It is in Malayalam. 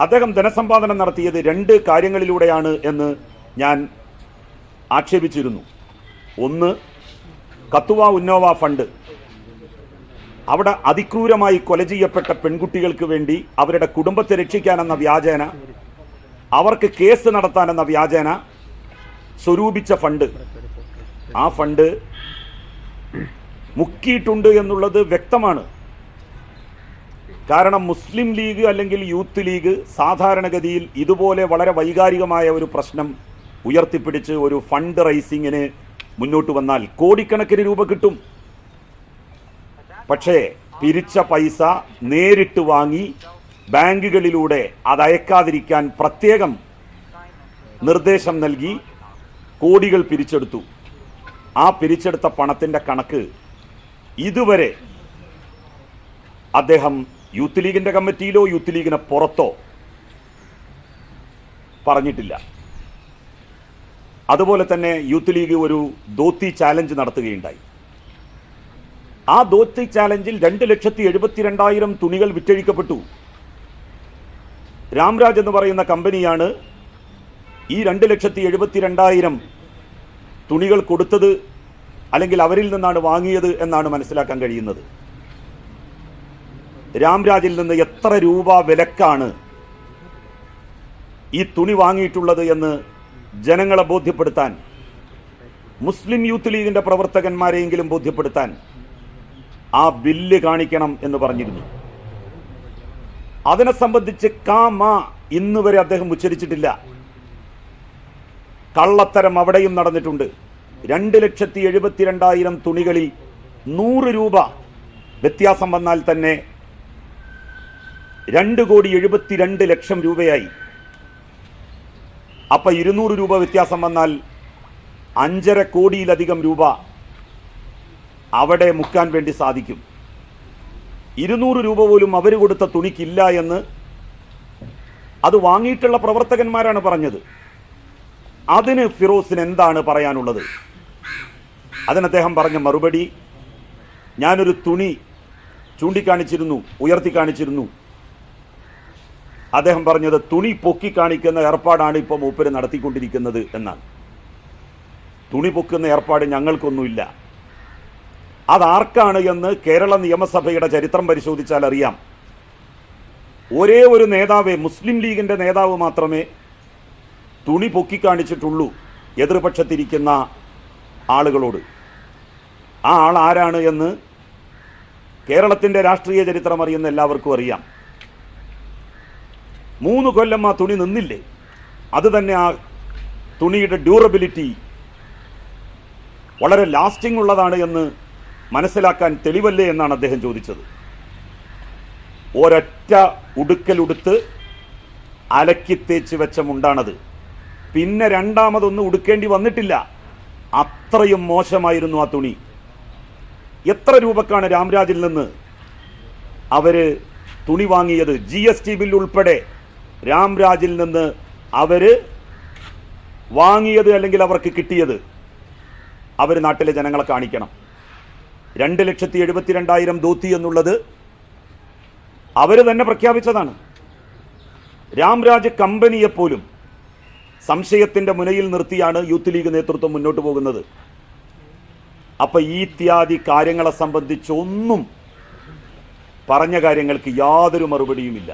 അദ്ദേഹം ധനസമ്പാദനം നടത്തിയത് രണ്ട് കാര്യങ്ങളിലൂടെയാണ് എന്ന് ഞാൻ ആക്ഷേപിച്ചിരുന്നു. ഒന്ന്, കത്തുവ ഉന്നോവ ഫണ്ട്. അവിടെ അതിക്രൂരമായി കൊല ചെയ്യപ്പെട്ട പെൺകുട്ടികൾക്ക് വേണ്ടി അവരുടെ കുടുംബത്തെ രക്ഷിക്കാനെന്ന വ്യാജേന, അവർക്ക് കേസ് നടത്താനെന്ന വ്യാജേന സ്വരൂപിച്ച ഫണ്ട്. ആ ഫണ്ട് മുക്കിയിട്ടുണ്ട് എന്നുള്ളത് വ്യക്തമാണ്. കാരണം മുസ്ലിം ലീഗ് അല്ലെങ്കിൽ യൂത്ത് ലീഗ് സാധാരണഗതിയിൽ ഇതുപോലെ വളരെ വൈകാരികമായ ഒരു പ്രശ്നം ഉയർത്തിപ്പിടിച്ച് ഒരു ഫണ്ട് റൈസിങ്ങിന് മുന്നോട്ട് വന്നാൽ കോടിക്കണക്കിന് രൂപ കിട്ടും. പക്ഷേ പിരിച്ച പൈസ നേരിട്ട് വാങ്ങി ബാങ്കുകളിലൂടെ അത് അയക്കാതിരിക്കാൻ പ്രത്യേകം നിർദ്ദേശം നൽകി കോടികൾ പിരിച്ചെടുത്തു. ആ പിരിച്ചെടുത്ത പണത്തിൻ്റെ കണക്ക് ഇതുവരെ അദ്ദേഹം യൂത്ത് ലീഗിൻ്റെ കമ്മിറ്റിയിലോ യൂത്ത് ലീഗിന് പുറത്തോ പറഞ്ഞിട്ടില്ല. അതുപോലെ തന്നെ യൂത്ത് ലീഗ് ഒരു ധോത്തി ചാലഞ്ച് നടത്തുകയുണ്ടായി. ആ ധോത്തി ചാലഞ്ചിൽ 2,72,000 തുണികൾ വിറ്റഴിക്കപ്പെട്ടു. രാംരാജ് എന്ന് പറയുന്ന കമ്പനിയാണ് ഈ 2,72,000 തുണികൾ കൊടുത്തത്, അല്ലെങ്കിൽ അവരിൽ നിന്നാണ് വാങ്ങിയത് എന്നാണ് മനസ്സിലാക്കാൻ കഴിയുന്നത്. രാംരാജിൽ നിന്ന് എത്ര രൂപ വിലക്കാണ് ഈ തുണി വാങ്ങിയിട്ടുള്ളത് എന്ന് ജനങ്ങളെ ബോധ്യപ്പെടുത്താൻ, മുസ്ലിം യൂത്ത് ലീഗിൻ്റെ പ്രവർത്തകന്മാരെയെങ്കിലും ബോധ്യപ്പെടുത്താൻ ആ ബില്ല് കാണിക്കണം എന്ന് പറഞ്ഞിരുന്നു. അതിനെ സംബന്ധിച്ച് ഇന്ന് വരെ അദ്ദേഹം ഉച്ചരിച്ചിട്ടില്ല. കള്ളത്തരം അവിടെയും നടന്നിട്ടുണ്ട്. 2,72,000 തുണികളിൽ 100 രൂപ വ്യത്യാസം വന്നാൽ തന്നെ 2,72,00,000 രൂപയായി. അപ്പം 200 രൂപ വ്യത്യാസം വന്നാൽ 5.5 കോടിയിലധികം രൂപ അവിടെ മുക്കാൻ വേണ്ടി സാധിക്കും. 200 രൂപ പോലും അവർ കൊടുത്ത തുണിക്കില്ല എന്ന് അത് വാങ്ങിയിട്ടുള്ള പ്രവർത്തകന്മാരാണ് പറഞ്ഞത്. അതിന് ഫിറോസിന് എന്താണ് പറയാനുള്ളത്? അതിന് അദ്ദേഹം പറഞ്ഞ മറുപടി, ഞാനൊരു തുണി ചൂണ്ടിക്കാണിച്ചിരുന്നു, ഉയർത്തി കാണിച്ചിരുന്നു. അദ്ദേഹം പറഞ്ഞത് തുണി പൊക്കി കാണിക്കുന്ന ഏർപ്പാടാണ് ഇപ്പോൾ മൂപ്പര് നടത്തിക്കൊണ്ടിരിക്കുന്നത് എന്നാണ്. തുണി പൊക്കുന്ന ഏർപ്പാട് ഞങ്ങൾക്കൊന്നുമില്ല. അതാർക്കാണ് എന്ന് കേരള നിയമസഭയുടെ ചരിത്രം പരിശോധിച്ചാൽ അറിയാം. ഒരേ ഒരു നേതാവേ, മുസ്ലിം ലീഗിൻ്റെ നേതാവ് മാത്രമേ തുണി പൊക്കി കാണിച്ചിട്ടുള്ളൂ എതിർപക്ഷത്തിരിക്കുന്ന ആളുകളോട്. ആ ആൾ ആരാണ് എന്ന് കേരളത്തിൻ്റെ രാഷ്ട്രീയ ചരിത്രം അറിയുന്ന എല്ലാവർക്കും അറിയാം. 3 കൊല്ലം ആ തുണി നിന്നില്ലേ? അത് തന്നെ ആ തുണിയുടെ ഡ്യൂറബിലിറ്റി വളരെ ലാസ്റ്റിംഗ് ഉള്ളതാണ് എന്ന് മനസ്സിലാക്കാൻ തെളിവല്ലേ എന്നാണ് അദ്ദേഹം ചോദിച്ചത്. ഒരൊറ്റ ഉടുക്കലുടുത്ത് അലക്കി തേച്ച് വെച്ച മുണ്ടാണത്. പിന്നെ രണ്ടാമതൊന്നും ഉടുക്കേണ്ടി വന്നിട്ടില്ല. അത്രയും മോശമായിരുന്നു ആ തുണി. എത്ര രൂപക്കാണ് രാംരാജിൽ നിന്ന് അവർ തുണി വാങ്ങിയത്? GST ബിൽ ഉൾപ്പെടെ രാംരാജിൽ നിന്ന് അവർ വാങ്ങിയത് അല്ലെങ്കിൽ അവർക്ക് കിട്ടിയത് അവർ നാട്ടിലെ ജനങ്ങളെ കാണിക്കണം. 2,72,000 ധോത്തി എന്നുള്ളത് അവർ തന്നെ പ്രഖ്യാപിച്ചതാണ്. രാംരാജ് കമ്പനിയെപ്പോലും സംശയത്തിൻ്റെ മുനയിൽ നിർത്തിയാണ് യൂത്ത് ലീഗ് നേതൃത്വം മുന്നോട്ട് പോകുന്നത്. അപ്പം ഈ ഇത്യാദി കാര്യങ്ങളെ സംബന്ധിച്ചൊന്നും പറഞ്ഞ കാര്യങ്ങൾക്ക് യാതൊരു മറുപടിയുമില്ല.